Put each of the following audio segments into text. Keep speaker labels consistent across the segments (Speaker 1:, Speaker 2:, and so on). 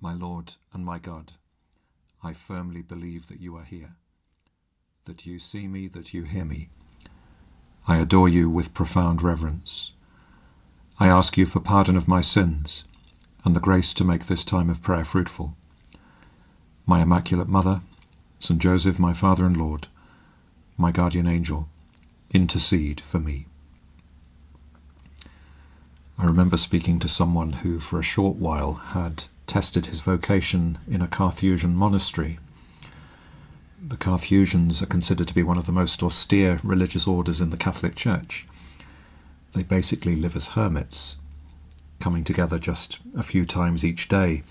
Speaker 1: My Lord and my God, I firmly believe that you are here, that you see me, that you hear me. I adore you with profound reverence. I ask you for pardon of my sins and the grace to make this time of prayer fruitful. My Immaculate Mother, St. Joseph, my Father and Lord, my guardian angel, intercede for me. I remember speaking to someone who for a short while had tested his vocation in a Carthusian monastery. The Carthusians are considered to be one of the most austere religious orders in the Catholic Church. They basically live as hermits, coming together just a few times each day,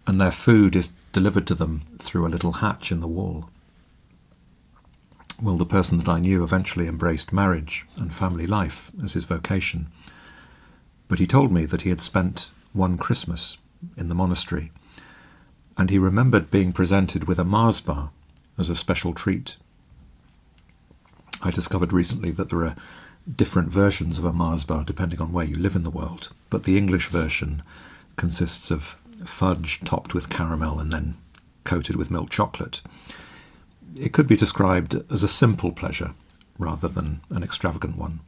Speaker 1: and their food is delivered to them through a little hatch in the wall. Well, the person that I knew eventually embraced marriage and family life as his vocation, but he told me that he had spent one Christmas in the monastery, and he remembered being presented with a Mars bar as a special treat. I discovered recently that there are different versions of a Mars bar depending on where you live in the world, but the English version consists of fudge topped with caramel and then coated with milk chocolate. It could be described as a simple pleasure rather than an extravagant one.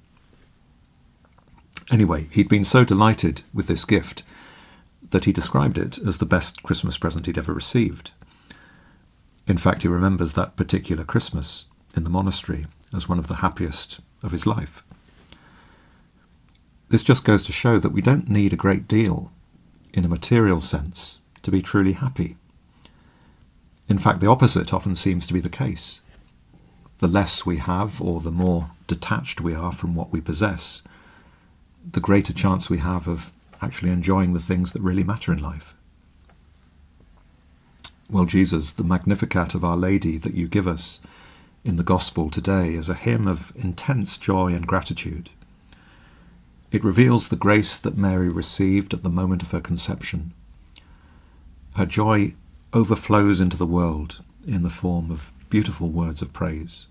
Speaker 1: Anyway, he'd been so delighted with this gift that he described it as the best Christmas present he'd ever received. In fact, he remembers that particular Christmas in the monastery as one of the happiest of his life. This just goes to show that we don't need a great deal in a material sense to be truly happy. In fact, the opposite often seems to be the case. The less we have, or the more detached we are from what we possess, the greater chance we have of actually enjoying the things that really matter in life. Well, Jesus, the Magnificat of Our Lady that you give us in the Gospel today is a hymn of intense joy and gratitude. It reveals the grace that Mary received at the moment of her conception. Her joy overflows into the world in the form of beautiful words of praise.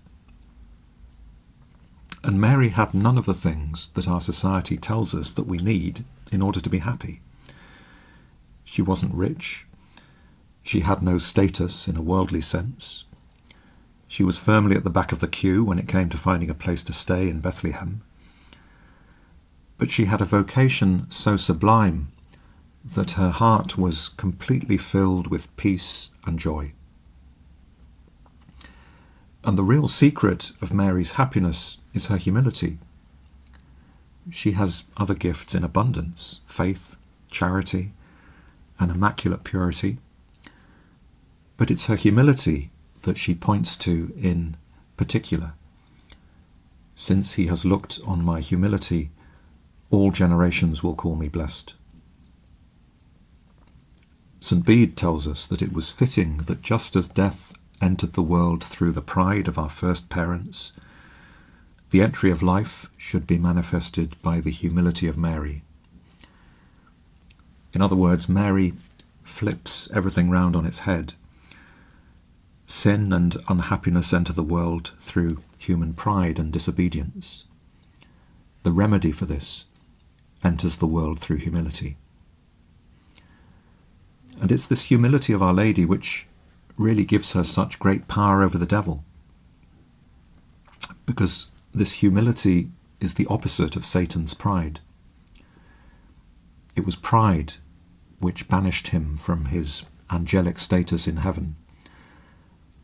Speaker 1: And Mary had none of the things that our society tells us that we need in order to be happy. She wasn't rich. She had no status in a worldly sense. She was firmly at the back of the queue when it came to finding a place to stay in Bethlehem. But she had a vocation so sublime that her heart was completely filled with peace and joy. And the real secret of Mary's happiness is her humility. She has other gifts in abundance: faith, charity, and immaculate purity. But it's her humility that she points to in particular. Since he has looked on my humility, all generations will call me blessed. St. Bede tells us that it was fitting that just as death entered the world through the pride of our first parents, the entry of life should be manifested by the humility of Mary. In other words, Mary flips everything round on its head. Sin and unhappiness enter the world through human pride and disobedience. The remedy for this enters the world through humility. And it's this humility of Our Lady which really gives her such great power over the devil, because this humility is the opposite of Satan's pride. It was pride which banished him from his angelic status in heaven,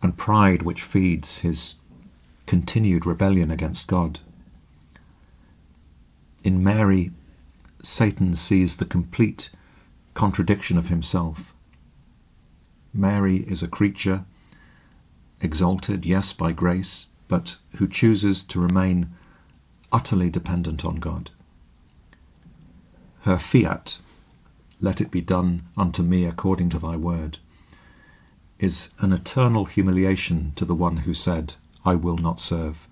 Speaker 1: and pride which feeds his continued rebellion against God. In Mary, Satan sees the complete contradiction of himself. Mary is a creature, exalted, yes, by grace, but who chooses to remain utterly dependent on God. Her fiat, let it be done unto me according to thy word, is an eternal humiliation to the one who said, I will not serve.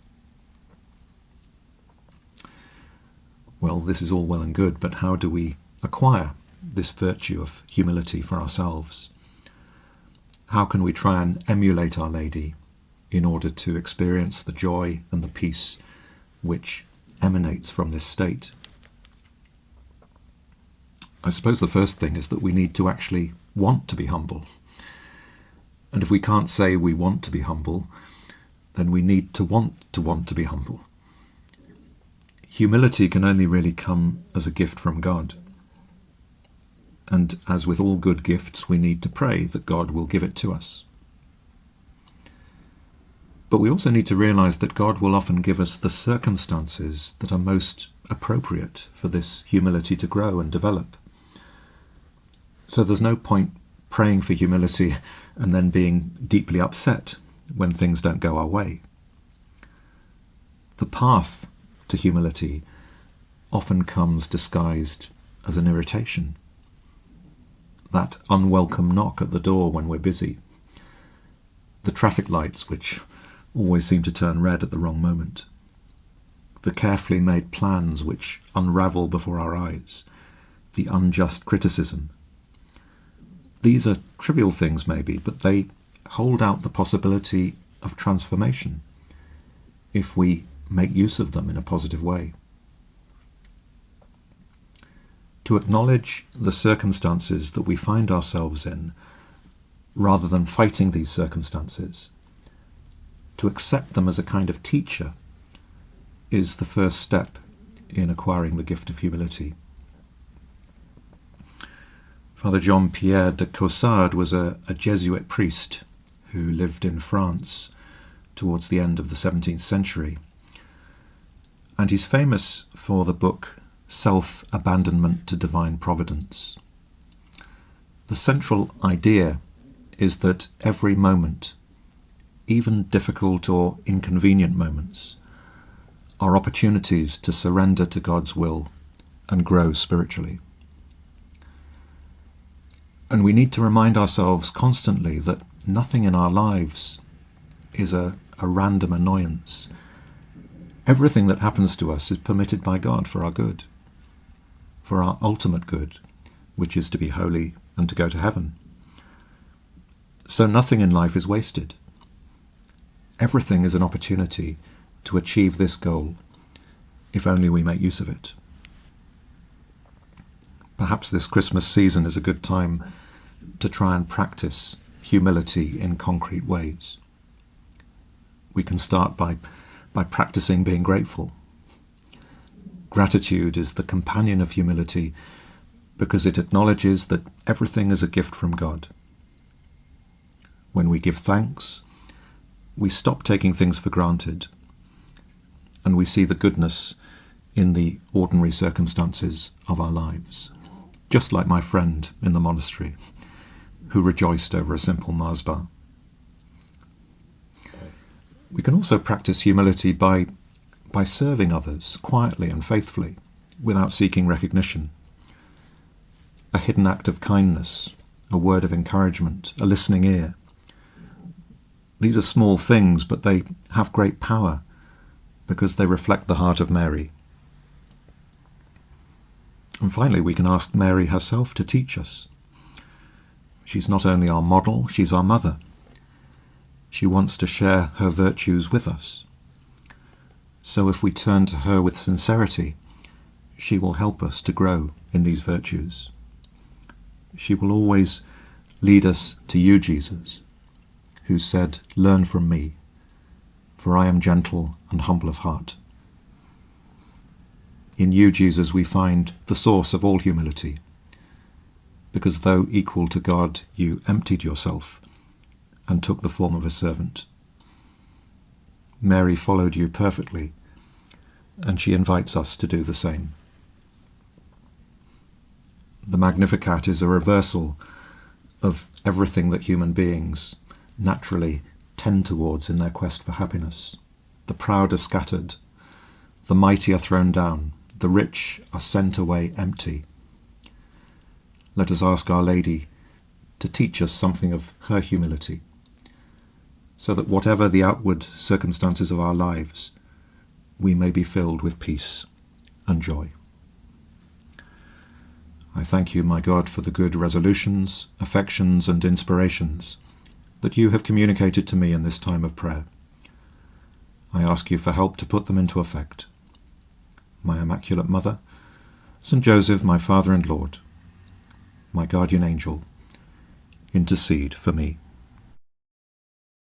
Speaker 1: Well, this is all well and good, but how do we acquire this virtue of humility for ourselves? How can we try and emulate Our Lady in order to experience the joy and the peace which emanates from this state? I suppose the first thing is that we need to actually want to be humble. And if we can't say we want to be humble, then we need to want to be humble. Humility can only really come as a gift from God. And as with all good gifts, we need to pray that God will give it to us. But we also need to realize that God will often give us the circumstances that are most appropriate for this humility to grow and develop. So there's no point praying for humility and then being deeply upset when things don't go our way. The path to humility often comes disguised as an irritation. That unwelcome knock at the door when we're busy. The traffic lights which always seem to turn red at the wrong moment. The carefully made plans which unravel before our eyes. The unjust criticism. These are trivial things maybe, but they hold out the possibility of transformation if we make use of them in a positive way. To acknowledge the circumstances that we find ourselves in, rather than fighting these circumstances, to accept them as a kind of teacher, is the first step in acquiring the gift of humility. Father Jean-Pierre de Caussade was a Jesuit priest who lived in France towards the end of the 17th century. And he's famous for the book Self-Abandonment to Divine Providence. The central idea is that every moment, even difficult or inconvenient moments, are opportunities to surrender to God's will and grow spiritually. And we need to remind ourselves constantly that nothing in our lives is a random annoyance. Everything that happens to us is permitted by God for our good, for our ultimate good, which is to be holy and to go to heaven. So nothing in life is wasted. Everything is an opportunity to achieve this goal, if only we make use of it. Perhaps this Christmas season is a good time to try and practice humility in concrete ways. We can start by practicing being grateful. Gratitude is the companion of humility because it acknowledges that everything is a gift from God. When we give thanks, we stop taking things for granted and we see the goodness in the ordinary circumstances of our lives. Just like my friend in the monastery who rejoiced over a simple Mars bar. We can also practice humility by serving others quietly and faithfully without seeking recognition. A hidden act of kindness, a word of encouragement, a listening ear. These are small things, but they have great power because they reflect the heart of Mary. And finally, we can ask Mary herself to teach us. She's not only our model, she's our mother. She wants to share her virtues with us. So if we turn to her with sincerity, she will help us to grow in these virtues. She will always lead us to you, Jesus, who said, "Learn from me, for I am gentle and humble of heart." In you, Jesus, we find the source of all humility, because though equal to God, you emptied yourself and took the form of a servant. Mary followed you perfectly, and she invites us to do the same. The Magnificat is a reversal of everything that human beings naturally tend towards in their quest for happiness. The proud are scattered, the mighty are thrown down, the rich are sent away empty. Let us ask Our Lady to teach us something of her humility, so that whatever the outward circumstances of our lives, we may be filled with peace and joy. I thank you, my God, for the good resolutions, affections, and inspirations that you have communicated to me in this time of prayer. I ask you for help to put them into effect. My Immaculate Mother, St. Joseph, my Father and Lord, my guardian angel, intercede for me.